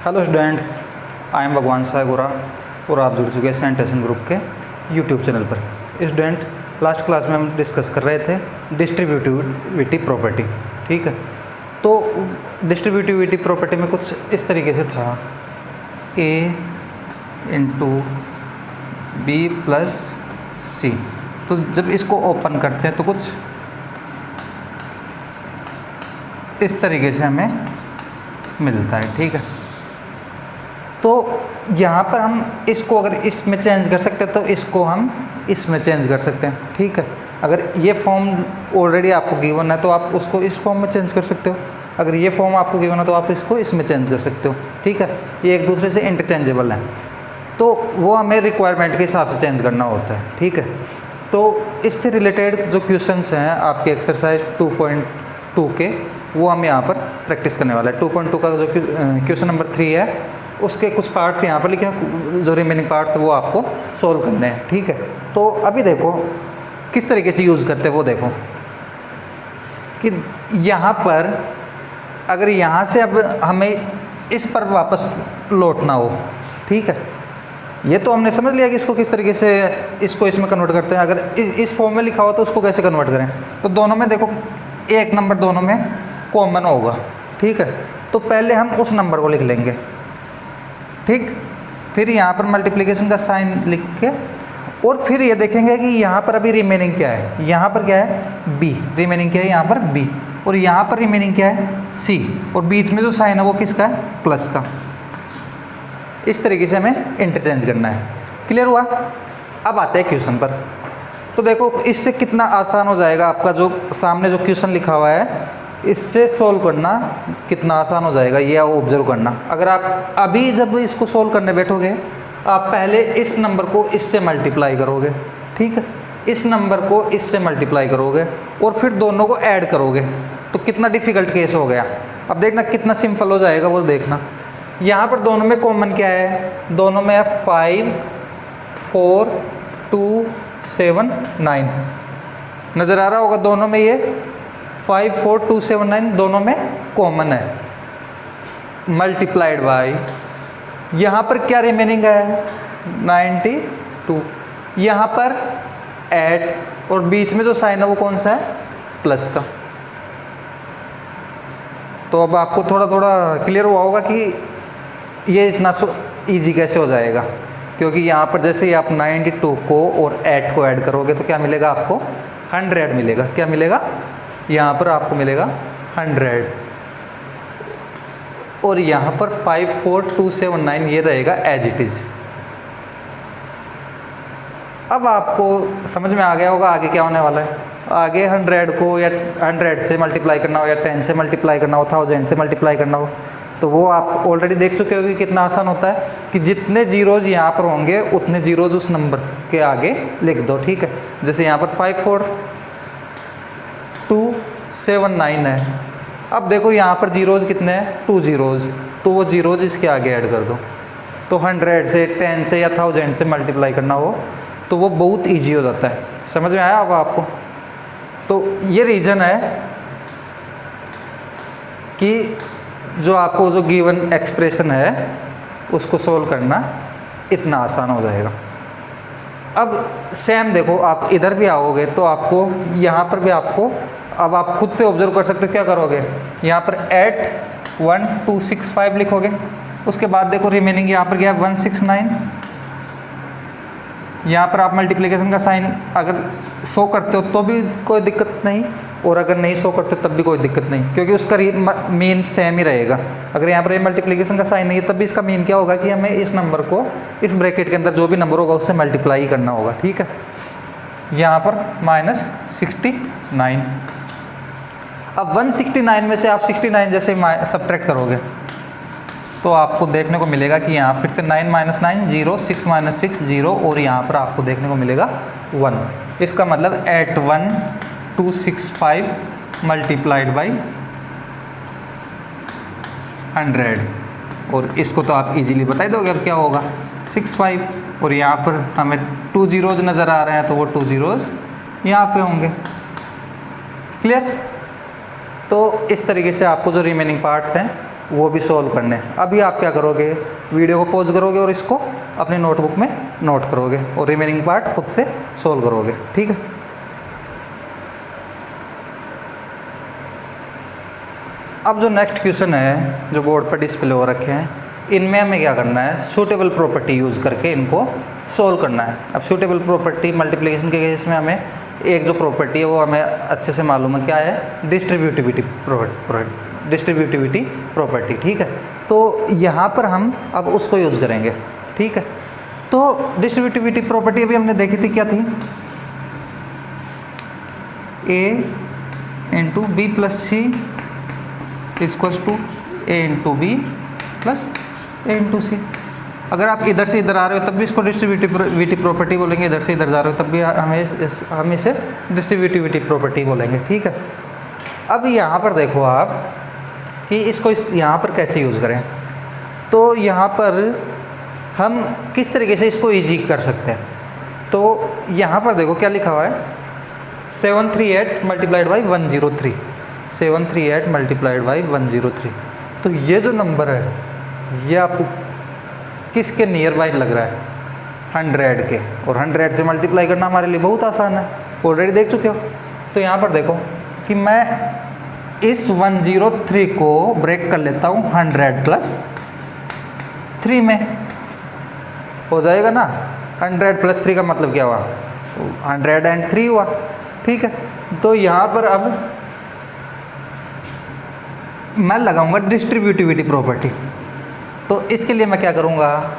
Hello students, I am भगवान साय गोरा और आप जुड़ चुके हैं सेंटेशन ग्रुप के यूट्यूब चैनल पर। स्टूडेंट, लास्ट क्लास में हम डिस्कस कर रहे थे डिस्ट्रीब्यूटिविटी प्रॉपर्टी। ठीक है, तो डिस्ट्रीब्यूटिविटी प्रॉपर्टी में कुछ इस तरीके से था, a इंटू बी प्लस सी। तो जब इसको ओपन करते हैं तो कुछ इस तरीके से हमें मिलता है। ठीक है, तो यहाँ पर हम इसको अगर इसमें चेंज कर सकते हैं तो इसको हम इसमें चेंज कर सकते हैं। ठीक है, अगर ये फॉर्म ऑलरेडी आपको गिवन है तो आप उसको इस फॉर्म में चेंज कर सकते हो, अगर ये फॉर्म आपको गिवन है तो आप इसको इसमें चेंज कर सकते हो। ठीक है, ये एक दूसरे से इंटरचेंजेबल है, तो वो हमें रिक्वायरमेंट के हिसाब से चेंज करना होता है। ठीक है, तो इससे रिलेटेड जो क्वेश्चंस हैं आपके एक्सरसाइज 2.2 के, वो हम यहाँ पर प्रैक्टिस करने वाला है। 2.2 का जो क्वेश्चन नंबर 3 है उसके कुछ पार्ट्स यहाँ पर लिखे हैं, जो रिमेनिंग पार्ट्स है वो आपको सोल्व करने हैं। ठीक है, तो अभी देखो किस तरीके से यूज़ करते हैं वो देखो कि यहाँ पर अगर यहाँ से अब हमें इस पर वापस लौटना हो। ठीक है, ये तो हमने समझ लिया कि इसको किस तरीके से इसको इसमें कन्वर्ट करते हैं। अगर इस फॉर्म में लिखा हो तो उसको कैसे कन्वर्ट करें, तो दोनों में देखो एक नंबर दोनों में कॉमन होगा। ठीक है, तो पहले हम उस नंबर को लिख लेंगे। ठीक, फिर यहाँ पर मल्टीप्लिकेशन का साइन लिख के और फिर ये देखेंगे कि यहाँ पर अभी रिमेनिंग क्या है। यहाँ पर क्या है b, रिमेनिंग क्या है यहाँ पर b, और यहाँ पर रिमेनिंग क्या है c, और बीच में जो साइन है वो किसका है, प्लस का। इस तरीके से हमें इंटरचेंज करना है। क्लियर हुआ? अब आते हैं क्वेश्चन पर। तो देखो इससे कितना आसान हो जाएगा आपका जो सामने जो क्वेश्चन लिखा हुआ है, इससे सोल्व करना कितना आसान हो जाएगा ये आप ऑब्जर्व करना। अगर आप अभी जब इसको सोल्व करने बैठोगे आप पहले इस नंबर को इससे मल्टीप्लाई करोगे। ठीक है, इस नंबर को इससे मल्टीप्लाई करोगे और फिर दोनों को ऐड करोगे, तो कितना डिफ़िकल्ट केस हो गया। अब देखना कितना सिंपल हो जाएगा वो देखना। यहाँ पर दोनों में कॉमन क्या है, दोनों में है 5 4 2 7 9। नज़र आ रहा होगा दोनों में ये 5 4 2 7 9 दोनों में कॉमन है, मल्टीप्लाइड बाय यहाँ पर क्या रिमेनिंग है 92, यहाँ पर 8 और बीच में जो साइन है वो कौन सा है, प्लस का। तो अब आपको थोड़ा थोड़ा क्लियर हुआ होगा कि ये इतना ईजी कैसे हो जाएगा, क्योंकि यहाँ पर जैसे ही आप 92 को और 8 को ऐड करोगे तो क्या मिलेगा आपको 100 मिलेगा। क्या मिलेगा यहाँ पर आपको मिलेगा 100, और यहाँ पर 5 4 2 7 9 ये रहेगा एज इट इज। अब आपको समझ में आ गया होगा आगे क्या होने वाला है। आगे 100 को या 100 से मल्टीप्लाई करना हो या 10 से मल्टीप्लाई करना हो, 1000 से मल्टीप्लाई करना हो, तो वो आप ऑलरेडी देख चुके हो कि कितना आसान होता है कि जितने जीरोज़ यहाँ पर होंगे उतने जीरोज़ उस नंबर के आगे लिख दो। ठीक है, जैसे यहाँ पर 5 4 2 7 9 है। अब देखो यहाँ पर जीरोज़ कितने हैं, 2 जीरोज़, तो वो जीरोज़ इसके आगे ऐड कर दो। तो 100 से 10 से या 1000 से मल्टीप्लाई करना हो तो वो बहुत इजी हो जाता है। समझ में आया अब आपको? तो ये रीज़न है कि जो आपको जो गिवन एक्सप्रेशन है उसको सोल्व करना इतना आसान हो जाएगा। अब सेम देखो आप इधर भी आओगे तो आपको यहाँ पर भी आपको, अब आप खुद से ऑब्जर्व कर सकते हो। क्या करोगे, यहाँ पर 8 1 2 6 5 लिखोगे, उसके बाद देखो रिमेनिंग यहाँ पर गया 1 6 9। यहाँ पर आप मल्टीप्लिकेशन का साइन अगर शो करते हो तो भी कोई दिक्कत नहीं, और अगर नहीं शो करते तब भी कोई दिक्कत नहीं, क्योंकि उसका मीन सेम ही रहेगा। अगर यहाँ पर ये मल्टीप्लिकेशन का साइन नहीं है तब भी इसका मीन क्या होगा कि हमें इस नंबर को इस ब्रैकेट के अंदर जो भी नंबर होगा उससे मल्टीप्लाई करना होगा। ठीक है, यहाँ पर -69। अब 169 में से आप 69 जैसे सब्ट्रैक्ट करोगे तो आपको देखने को मिलेगा कि यहाँ फिर से 9 - 9 0, 6 - 6 0, और यहाँ पर आपको देखने को मिलेगा 1। इसका मतलब 81265 मल्टीप्लाइड बाई 100, और इसको तो आप इजीली बता ही दोगे अब क्या होगा 65, और यहाँ पर हमें 2 जीरोज़ नज़र आ रहे हैं तो वो 2 जीरोज़ यहाँ पे होंगे। क्लियर? तो इस तरीके से आपको जो रिमेनिंग पार्ट्स हैं वो भी सोल्व करने हैं। अभी आप क्या करोगे, वीडियो को पॉज करोगे और इसको अपनी नोटबुक में नोट करोगे और रिमेनिंग पार्ट खुद से सोल्व करोगे, ठीक है। अब जो नेक्स्ट क्वेश्चन है जो बोर्ड पर डिस्प्ले हो रखे हैं, इनमें हमें क्या करना है, सूटेबल प्रॉपर्टी यूज़ करके इनको सोल्व करना है। अब सूटेबल प्रॉपर्टी मल्टीप्लिकेशन के केस में हमें एक जो प्रॉपर्टी है वो हमें अच्छे से मालूम है, क्या है, डिस्ट्रीब्यूटिविटी प्रॉपर्टी, ठीक है। तो यहाँ पर हम अब उसको यूज़ करेंगे, ठीक है। तो डिस्ट्रीब्यूटिविटी प्रॉपर्टी अभी हमने देखी थी, क्या थी, A into B plus C equals to A into B plus A into C. अगर आप इधर से इधर आ रहे हो तब भी इसको डिस्ट्रीब्यूटिविटी प्रॉपर्टी बोलेंगे, इधर से इधर जा रहे हो तब भी हम इसे डिस्ट्रीब्यूटिविटी प्रॉपर्टी बोलेंगे, ठीक है। अब यहाँ पर देखो आप कि इसको यहाँ पर कैसे यूज़ करें। तो यहाँ पर हम किस तरीके से इसको ईजी कर सकते हैं। तो यहाँ पर देखो क्या लिखा हुआ है, 738 मल्टीप्लाइड बाई 103, 738 मल्टीप्लाइड बाई 103। तो ये जो नंबर है ये आपको किसके नियर बाई लग रहा है, 100 के, और 100 से मल्टीप्लाई करना हमारे लिए बहुत आसान है, ऑलरेडी देख चुके हो। तो यहाँ पर देखो कि मैं इस 103 को ब्रेक कर लेता हूँ 100 प्लस 3 में, हो जाएगा ना। 100 प्लस 3 का मतलब क्या हुआ, 103 हुआ, ठीक है। तो यहाँ पर अब मैं लगाऊंगा डिस्ट्रीब्यूटिविटी प्रॉपर्टी। तो इसके लिए मैं क्या करूँगा,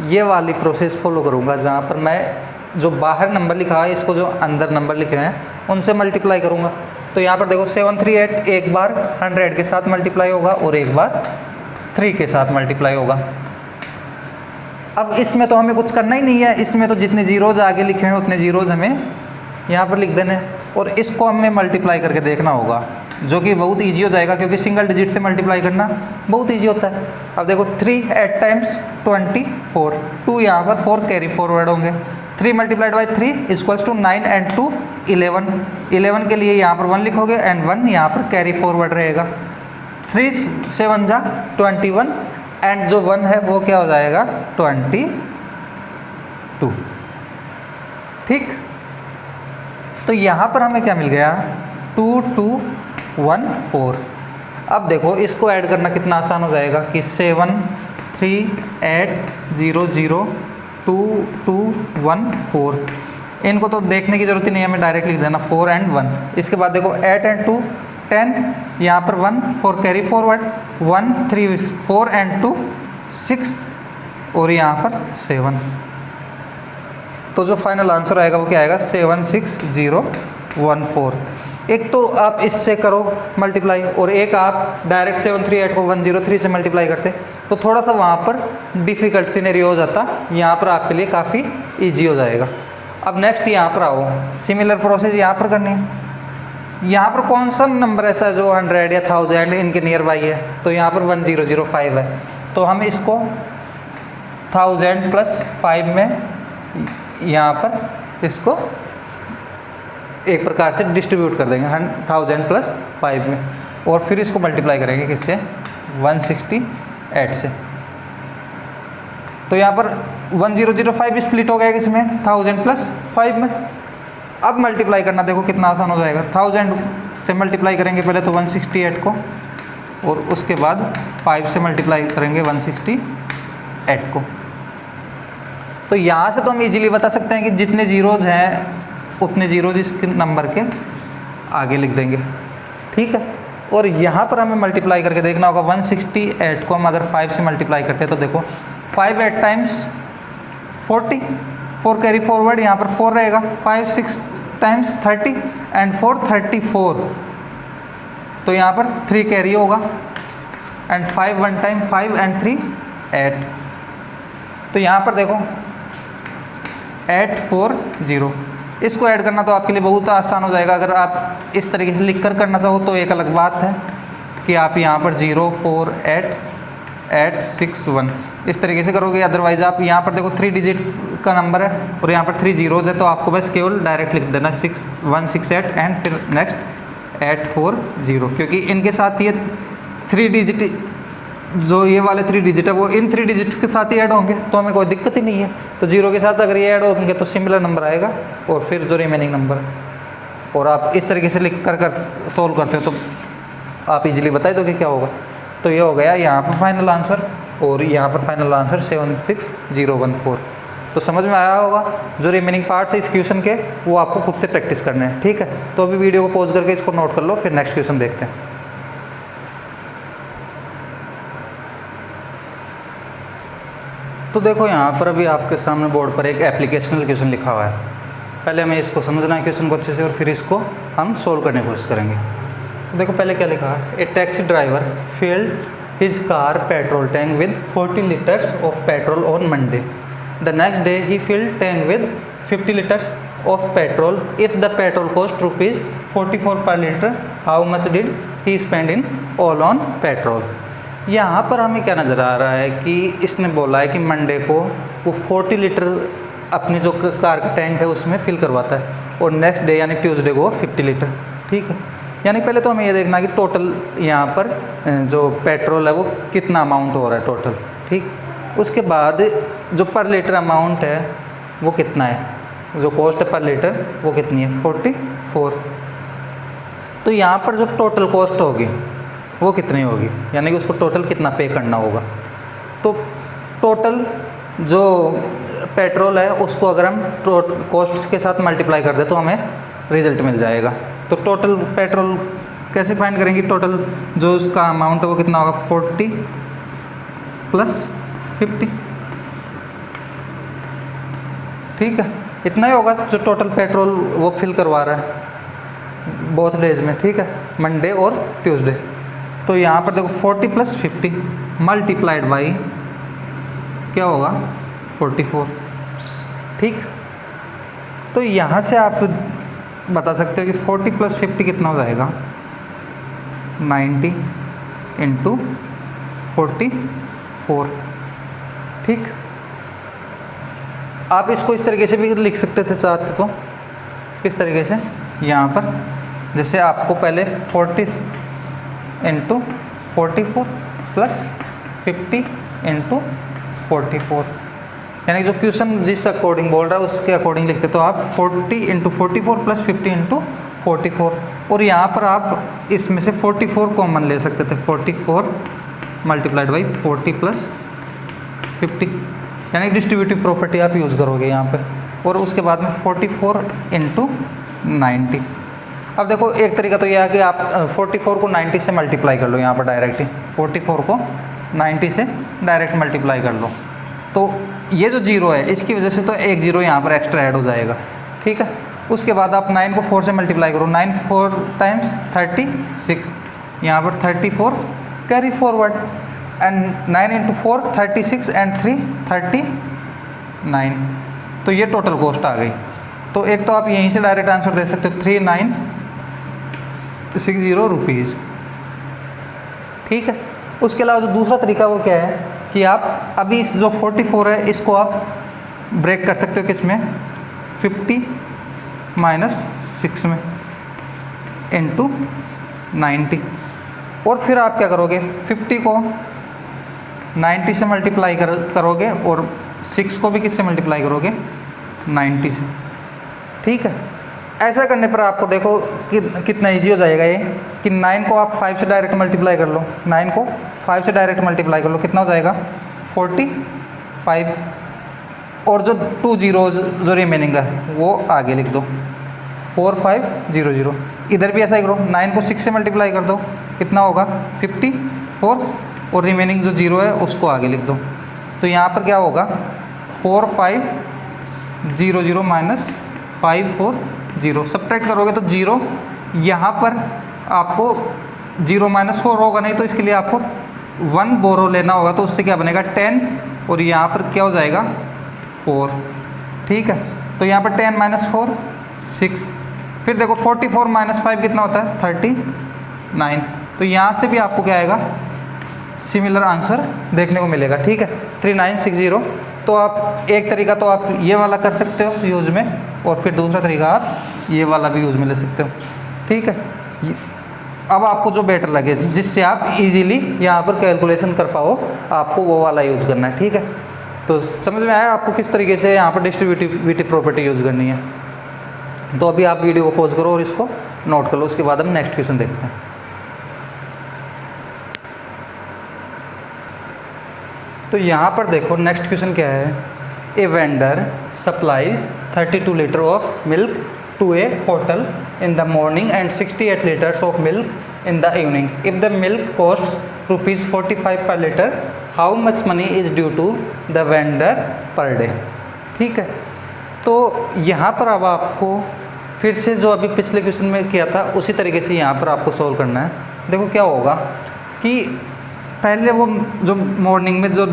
ये वाली प्रोसेस फॉलो करूँगा, जहाँ पर मैं जो बाहर नंबर लिखा है इसको जो अंदर नंबर लिखे हैं उनसे मल्टीप्लाई करूँगा। तो यहाँ पर देखो 738 एक बार 100 के साथ मल्टीप्लाई होगा और एक बार 3 के साथ मल्टीप्लाई होगा। अब इसमें तो हमें कुछ करना ही नहीं है, इसमें तो जितने जीरोज़ आगे लिखे हैं उतने जीरोज़ हमें यहाँ पर लिख देने हैं और इसको हमें मल्टीप्लाई करके देखना होगा, जो कि बहुत इजी हो जाएगा क्योंकि सिंगल डिजिट से मल्टीप्लाई करना बहुत इजी होता है। अब देखो 3 8 टाइम्स 24, 2 यहाँ पर 4 कैरी फॉरवर्ड होंगे, 3 multiplied by 3 equals to 9 and 2 11, 11 के लिए यहाँ पर 1 लिखोगे एंड 1 यहाँ पर कैरी फॉरवर्ड रहेगा। 3 7 जा 21 एंड जो 1 है वो क्या हो जाएगा 22, ठीक। तो यहाँ पर हमें क्या मिल गया 2214। अब देखो इसको ऐड करना कितना आसान हो जाएगा कि 7 3 8 0 0 2 2 1 4। इनको तो देखने की ज़रूरत ही नहीं है, हमें डायरेक्ट लिख देना 4 एंड 1। इसके बाद देखो 8 एंड 2 10, यहाँ पर 1 4 कैरी फॉरवर्ड 1 3 4 एंड 2 6 और यहाँ पर 7। तो जो फाइनल आंसर आएगा वो क्या आएगा 76014। एक तो आप इससे करो मल्टीप्लाई और एक आप डायरेक्ट 738 को 103 से मल्टीप्लाई करते तो थोड़ा सा वहाँ पर डिफ़िकल्ट सिनेरियो हो जाता, यहाँ पर आपके लिए काफ़ी इजी हो जाएगा। अब नेक्स्ट यहाँ पर आओ, सिमिलर प्रोसेस यहाँ पर करनी है। यहाँ पर कौन सा नंबर ऐसा है जो 100 या 1000 इनके नियर बाई है, तो यहाँ पर 1005 है, तो हम इसको 1000 प्लस 5 में यहाँ पर इसको एक प्रकार से डिस्ट्रीब्यूट कर देंगे 1000 प्लस 5 में और फिर इसको मल्टीप्लाई करेंगे किससे 168 से। तो यहाँ पर 1005 स्प्लिट हो गया किसमें 1000 प्लस 5 में। अब मल्टीप्लाई करना देखो कितना आसान हो जाएगा, 1000 से मल्टीप्लाई करेंगे पहले तो 168 को और उसके बाद 5 से मल्टीप्लाई करेंगे 168 को। तो यहाँ से तो हम इजीली बता सकते हैं कि जितने जीरोज़ हैं उतने जीरोज़ इस नंबर के आगे लिख देंगे, ठीक है। और यहाँ पर हमें मल्टीप्लाई करके देखना होगा 168 को हम अगर 5 से मल्टीप्लाई करते हैं तो देखो 5 8 टाइम्स 40, 4 कैरी फॉरवर्ड यहाँ पर 4 रहेगा, 5 6 टाइम्स 30 एंड 4 34, तो यहाँ पर 3 कैरी होगा एंड 5 1 टाइम 5 एंड 3 8। तो यहाँ पर देखो 840, इसको ऐड करना तो आपके लिए बहुत आसान हो जाएगा। अगर आप इस तरीके से लिख कर करना चाहो तो एक अलग बात है कि आप यहाँ पर 048861 इस तरीके से करोगे, अदरवाइज आप यहाँ पर देखो 3 डिजिट का नंबर है और यहाँ पर 3 जीरोज़ है, तो आपको बस केवल डायरेक्ट लिख देना 6168 एंड फिर नेक्स्ट 840, क्योंकि इनके साथ ये 3 डिजिट जो ये वाले 3 डिजिट है वो इन 3 डिजिट के साथ ही ऐड होंगे, तो हमें कोई दिक्कत ही नहीं है। तो 0 के साथ अगर ये ऐड होंगे तो सिमिलर नंबर आएगा, और फिर जो रिमेनिंग नंबर, और आप इस तरीके से लिख कर सोल्व करते हो तो आप इजीली बता दोगे क्या होगा। तो ये हो गया यहाँ पर फाइनल आंसर, और यहाँ पर फाइनल आंसर 76014। तो समझ में आया होगा। जो रिमेनिंग पार्ट्स है इस क्वेश्चन के वो आपको खुद से प्रैक्टिस करने हैं, ठीक है। तो अभी वीडियो को पॉज करके इसको नोट कर लो, फिर नेक्स्ट क्वेश्चन देखते हैं। तो देखो यहाँ पर अभी आपके सामने बोर्ड पर एक एप्लीकेशनल क्वेश्चन लिखा हुआ है। पहले हमें इसको समझना है क्वेश्चन को अच्छे से, और फिर इसको हम सोल्व करने की कोशिश करेंगे। तो देखो पहले क्या लिखा है, a taxi driver filled his car petrol tank with 40 litres of petrol on Monday. The next day he filled tank with 50 litres of petrol. If the petrol cost ₹44 per litre, how much did he spend in all on petrol. यहाँ पर हमें क्या नज़र आ रहा है कि इसने बोला है कि मंडे को वो 40 लीटर अपनी जो कार का टैंक है उसमें फिल करवाता है, और नेक्स्ट डे यानी ट्यूसडे को 50 लीटर, ठीक है। यानी पहले तो हमें ये देखना है कि टोटल यहाँ पर जो पेट्रोल है वो कितना अमाउंट हो रहा है टोटल, ठीक। उसके बाद जो पर लीटर अमाउंट है वो कितना है, जो कॉस्ट है पर लीटर वो कितनी है, 44। तो यहाँ पर जो टोटल कॉस्ट होगी वो कितनी होगी, यानी कि उसको टोटल कितना पे करना होगा। तो टोटल जो पेट्रोल है उसको अगर हम कॉस्ट के साथ मल्टीप्लाई कर दें तो हमें रिजल्ट मिल जाएगा। तो टोटल पेट्रोल कैसे फाइंड करेंगे, टोटल जो उसका अमाउंट है वो कितना होगा, 40 + 50, ठीक है। इतना ही होगा जो टोटल पेट्रोल वो फिल करवा रहा है बोथ डेज में, ठीक है, मंडे और ट्यूसडे। तो यहाँ पर देखो 40 + 50 मल्टीप्लाइड बाई क्या होगा, 44, ठीक। तो यहाँ से आप बता सकते हो कि 40 + 50 कितना हो जाएगा, 90 × 44, ठीक। आप इसको इस तरीके से भी लिख सकते थे चाहते तो, किस तरीके से, यहाँ पर जैसे आपको पहले 40 × 44 + 50 × 44, यानी जो क्वेश्चन जिस अकॉर्डिंग बोल रहा है उसके अकॉर्डिंग लिखते तो आप 40 × 44 + 50 × 44, और यहाँ पर आप इसमें से 44 कॉमन ले सकते थे, 44 मल्टीप्लाइड बाई 40 + 50, यानी डिस्ट्रीब्यूटिव प्रॉपर्टी आप यूज़ करोगे यहाँ पे। और उसके बाद में 44 × 90। अब देखो एक तरीका तो यह है कि आप 44 को 90 से मल्टीप्लाई कर लो, यहाँ पर डायरेक्ट ही 44 को 90 से डायरेक्ट मल्टीप्लाई कर लो। तो ये जो 0 है इसकी वजह से तो एक 0 यहाँ पर एक्स्ट्रा ऐड हो जाएगा, ठीक है। उसके बाद आप 9 को 4 से मल्टीप्लाई करो, 9 4 टाइम्स 36, यहाँ पर 34 कैरी फॉरवर्ड, एंड 9 × 4 36 एंड 3 39। तो ये टोटल कॉस्ट आ गई। तो एक तो आप यहीं से डायरेक्ट आंसर दे सकते हो 3960 रुपीज़, ठीक है। उसके अलावा जो दूसरा तरीका वो क्या है कि आप अभी इस जो 44 है इसको आप ब्रेक कर सकते हो, किस में, 50 - 6 में × 90, और फिर आप क्या करोगे, 50 को 90 से मल्टीप्लाई करोगे, और 6 को भी किससे मल्टीप्लाई करोगे, 90 से, ठीक है। ऐसा करने पर आपको देखो कि कितना इजी हो जाएगा ये, कि 9 को आप 5 से डायरेक्ट मल्टीप्लाई कर लो, 9 को 5 से डायरेक्ट मल्टीप्लाई कर लो, कितना हो जाएगा, 45, और जो 2 zeros जो रिमेनिंग है वो आगे लिख दो, 4500। इधर भी ऐसा ही करो, 9 को 6 से मल्टीप्लाई कर दो, कितना होगा, 54, और रिमेनिंग जो 0 है उसको आगे लिख दो। तो यहाँ पर क्या होगा, 4500 - 540, सब्ट्रैक्ट करोगे तो 0, यहाँ पर आपको 0 - 4 होगा नहीं, तो इसके लिए आपको 1 बोरो लेना होगा, तो उससे क्या बनेगा 10, और यहाँ पर क्या हो जाएगा 4, ठीक है। तो यहाँ पर 10 - 4 6, फिर देखो 44 - 5 कितना होता है 39। तो यहाँ से भी आपको क्या आएगा, सिमिलर आंसर देखने को मिलेगा, ठीक है, 3960। तो आप एक तरीका तो आप ये वाला कर सकते हो यूज़ में, और फिर दूसरा तरीका आप ये वाला भी यूज़ में ले सकते हो, ठीक है। अब आपको जो बेटर लगे, जिससे आप इजीली यहाँ पर कैलकुलेशन कर पाओ, आपको वो वाला यूज़ करना है। ठीक है, तो समझ में आया आपको किस तरीके से यहाँ पर डिस्ट्रीब्यूटिविटी प्रॉपर्टी यूज़ करनी है। तो अभी आप वीडियो को पॉज करो और इसको नोट कर लो, उसके बाद हम नेक्स्ट क्वेश्चन देखते हैं। तो यहाँ पर देखो नेक्स्ट क्वेश्चन क्या है। A vendor supplies 32 litre of milk to a hotel in the morning and 68 litres of milk in the evening. If the milk cost ₹45 per litre, how much money is due to the vendor per day. ठीक है, तो यहाँ पर अब आपको फिर से जो अभी पिछले क्वेश्चन में किया था उसी तरीके से यहाँ पर आपको सोल्व करना है। देखो क्या होगा कि पहले वो जो मॉर्निंग में जो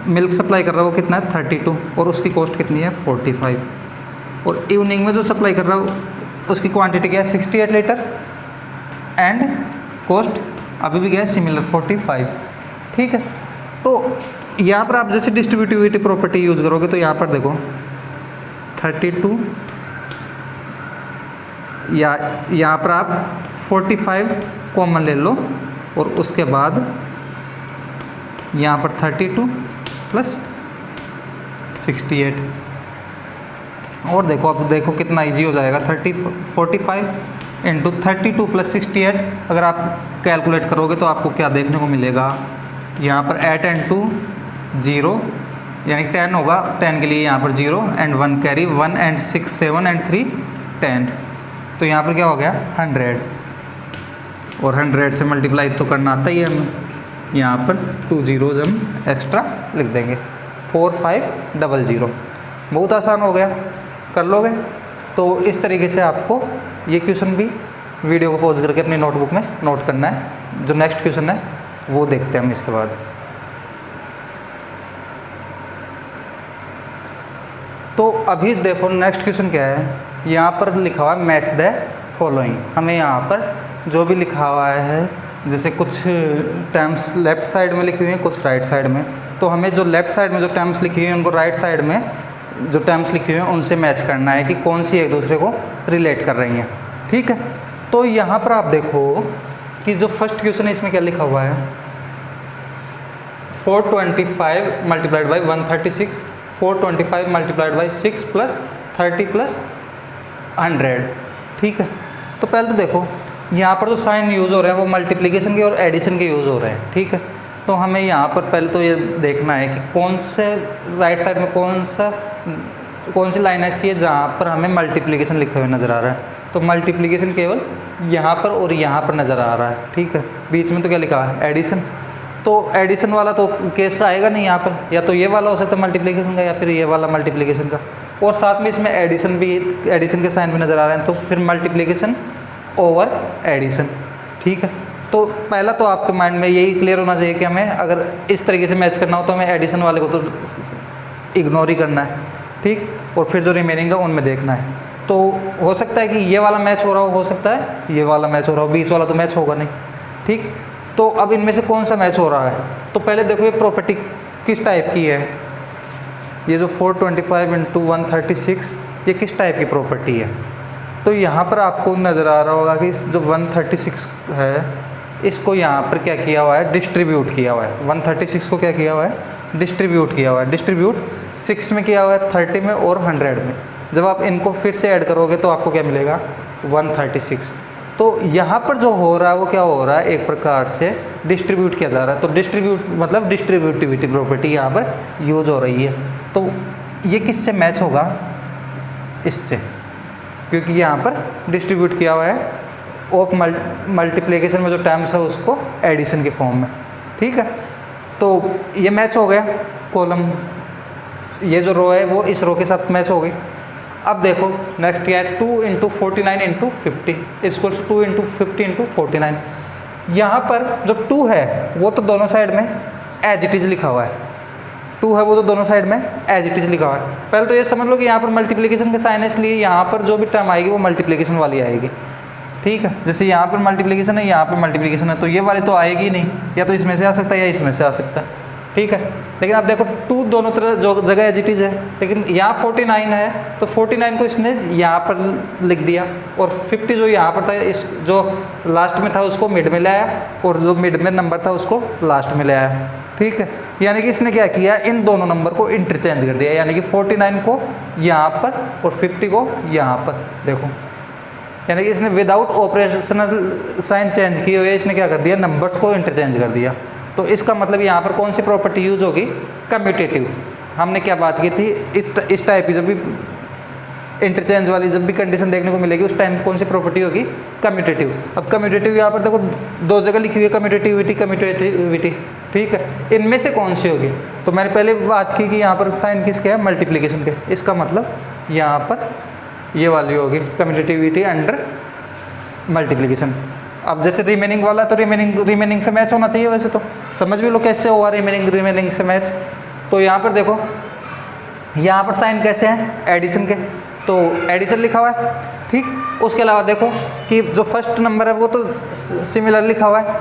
मिल्क सप्लाई कर रहा है वो कितना है 32 और उसकी कॉस्ट कितनी है 45, और इवनिंग में जो सप्लाई कर रहा है उसकी क्वांटिटी क्या है 68 लीटर एंड कॉस्ट अभी भी क्या है सिमिलर 45। ठीक है, तो यहाँ पर आप जैसे डिस्ट्रीब्यूटिविटी प्रॉपर्टी यूज़ करोगे तो यहाँ पर देखो 32 या यहाँ पर आप 45 कॉमन ले लो और उसके बाद यहाँ पर 32 प्लस 68 और देखो अब देखो कितना इजी हो जाएगा 45 इंटू 32 प्लस 68। अगर आप कैलकुलेट करोगे तो आपको क्या देखने को मिलेगा, यहाँ पर 8 एंड 2 0 यानी 10 होगा, 10 के लिए यहाँ पर 0 एंड 1 कैरी, 1 एंड 6 7 एंड 3 10। तो यहाँ पर क्या हो गया 100 और 100 से मल्टीप्लाई तो करना आता ही है हमें। यहाँ पर 2 zeros हम एक्स्ट्रा लिख देंगे 4500। बहुत आसान हो गया, कर लोगे। तो इस तरीके से आपको ये क्वेश्चन भी वीडियो को पॉज करके अपनी नोटबुक में नोट करना है। जो नेक्स्ट क्वेश्चन है वो देखते हैं हम इसके बाद। तो अभी देखो नेक्स्ट क्वेश्चन क्या है, यहाँ पर लिखा हुआ है मैच द फॉलोइंग। हमें यहाँ पर जो भी लिखा हुआ है, जैसे कुछ टर्म्स लेफ़्ट साइड में लिखी हुई हैं, कुछ राइट साइड में, तो हमें जो लेफ़्ट साइड में जो टर्म्स लिखी हुई हैं उनको राइट साइड में जो टर्म्स लिखी हुई हैं उनसे मैच करना है कि कौन सी एक दूसरे को रिलेट कर रही हैं। ठीक है, तो यहाँ पर आप देखो कि जो फर्स्ट क्वेश्चन है इसमें क्या लिखा हुआ है 425 multiplied by 136, 425 multiplied by 6 plus 30 plus 100। ठीक है, तो पहले तो देखो यहाँ पर जो साइन यूज़ हो रहे हैं वो मल्टीप्लिकेशन के और एडिशन के यूज़ हो रहे हैं। ठीक है, तो हमें यहाँ पर पहले तो ये देखना है कि कौन से राइट साइड में कौन सी लाइन ऐसी है जहाँ पर हमें मल्टीप्लिकेशन लिखे हुए नज़र आ रहा है। तो मल्टीप्लिकेशन केवल यहाँ पर और यहाँ पर नज़र आ रहा है। ठीक है, बीच में तो क्या लिखा है एडिशन, तो एडिशन वाला तो केस आएगा नहीं यहाँ पर, या तो ये वाला हो सकता है मल्टीप्लिकेशन का या फिर ये वाला मल्टीप्लिकेशन का, और साथ में इसमें एडिशन भी, एडिशन के साइन भी नज़र आ रहे हैं, तो फिर मल्टीप्लिकेशन ओवर एडिशन। ठीक है, तो पहला तो आपके माइंड में यही क्लियर होना चाहिए कि हमें अगर इस तरीके से मैच करना हो तो हमें एडिशन वाले को तो इग्नोर ही करना है। ठीक, और फिर जो रिमेनिंग है उनमें देखना है। तो हो सकता है कि ये वाला मैच हो रहा हो सकता है ये वाला मैच हो रहा हो, 20 वाला तो मैच होगा नहीं। ठीक, तो अब इनमें से कौन सा मैच हो रहा है, तो पहले देखो ये प्रॉपर्टी किस टाइप की है। ये जो 425 इंटू 136 ये किस टाइप की प्रॉपर्टी है। तो यहाँ पर आपको नज़र आ रहा होगा कि जो 136 है इसको यहाँ पर क्या किया हुआ है, डिस्ट्रीब्यूट किया हुआ है। 136 को क्या किया हुआ है, डिस्ट्रीब्यूट किया हुआ है। डिस्ट्रीब्यूट 6 में किया हुआ है, 30 में और 100 में। जब आप इनको फिर से ऐड करोगे तो आपको क्या मिलेगा 136। तो यहाँ पर जो हो रहा है वो क्या हो रहा है, एक प्रकार से डिस्ट्रीब्यूट किया जा रहा है। तो डिस्ट्रीब्यूट मतलब डिस्ट्रीब्यूटिविटी प्रॉपर्टी यहाँ पर यूज़ हो रही है। तो ये किससे मैच होगा, इससे, क्योंकि यहाँ पर डिस्ट्रीब्यूट किया हुआ है ऑफ मल्टीप्लिकेशन में जो टर्म्स है उसको एडिशन के फॉर्म में। ठीक है, तो ये मैच हो गया कॉलम, ये जो रो है वो इस रो के साथ मैच हो गई। अब देखो नेक्स्ट क्या है 2 into 49 into 50 equals 2 into 50 into 49। यहाँ पर जो 2 है वो तो दोनों साइड में एज इट इज़ लिखा हुआ है, 2 है वो तो दोनों साइड में एज इट इज़ लिखा हुआ है। पहले तो ये समझ लो कि यहाँ पर मल्टीप्लिकेशन के साइन है, इसलिए यहाँ पर जो भी टर्म आएगी वो मल्टीप्लिकेशन वाली आएगी। ठीक है, जैसे यहाँ पर मल्टीप्लिकेशन है, यहाँ पर मल्टीप्लिकेशन है, तो ये वाली तो आएगी नहीं, या तो इसमें से आ सकता है या इसमें से आ सकता है। ठीक है। लेकिन अब देखो 2 दोनों तरह जो जगह एज इट इज़ है, लेकिन यहाँ 49 है तो 49 को इसने यहाँ पर लिख दिया, और 50 जो यहाँ पर था इस जो लास्ट में था उसको मिड में ले आया, और जो मिड में नंबर था उसको लास्ट में ले आया, ठीक है। यानी कि इसने क्या किया, इन दोनों नंबर को इंटरचेंज कर दिया, यानी कि 49 को यहाँ पर और 50 को यहाँ पर, देखो यानी कि इसने विदाउट ऑपरेशनल साइन चेंज किए हुए इसने क्या कर दिया, नंबर्स को इंटरचेंज कर दिया। तो इसका मतलब यहाँ पर कौन सी प्रॉपर्टी यूज होगी, कम्यूटेटिव। हमने क्या बात की थी, इस टाइप की जब भी इंटरचेंज वाली जब भी कंडीशन देखने को मिलेगी उस टाइम कौन सी प्रॉपर्टी होगी, कम्यूटेटिव। अब कम्यूटेटिव यहाँ पर देखो 2 जगह लिखी हुई है, कम्यूटेटिविटी कम्यूटेटिविटी, ठीक है। इनमें से कौन सी होगी, तो मैंने पहले बात की कि यहाँ पर साइन किसके है, मल्टीप्लिकेशन के। इसका मतलब यहाँ पर ये वाली होगी कम्यूटेटिविटी अंडर मल्टीप्लिकेशन। अब जैसे रिमेनिंग वाला तो रिमेनिंग से मैच होना चाहिए, वैसे तो समझ भी लो कैसे हुआ रिमेनिंग से मैच। तो यहाँ पर देखो यहाँ पर साइन कैसे हैं, एडिशन के, तो एडिशन लिखा हुआ है, ठीक। उसके अलावा देखो कि जो फर्स्ट नंबर है वो तो सिमिलर लिखा हुआ है,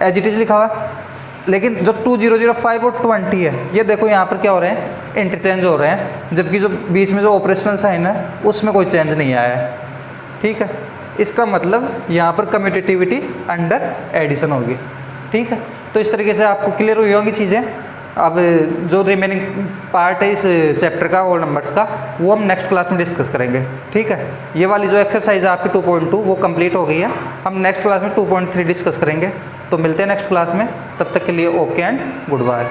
एज इट इज लिखा हुआ है, लेकिन जो 2005 और 20 है ये देखो यहाँ पर क्या हो रहे हैं, इंटरचेंज हो रहे हैं, जबकि जो बीच में जो ऑपरेशनल साइन है उसमें कोई चेंज नहीं आया है, ठीक है। इसका मतलब यहाँ पर कम्यूटेटिविटी अंडर एडिशन होगी, ठीक है। तो इस तरीके से आपको क्लियर हुई होंगी चीज़ें। अब जो रिमेनिंग पार्ट है इस चैप्टर का होल नंबर्स का वो हम नेक्स्ट क्लास में डिस्कस करेंगे, ठीक है। ये वाली जो एक्सरसाइज है आपकी 2.2 वो कंप्लीट हो गई है, हम नेक्स्ट क्लास में 2.3 डिस्कस करेंगे। तो मिलते हैं नेक्स्ट क्लास में, तब तक के लिए ओके एंड गुड बाय।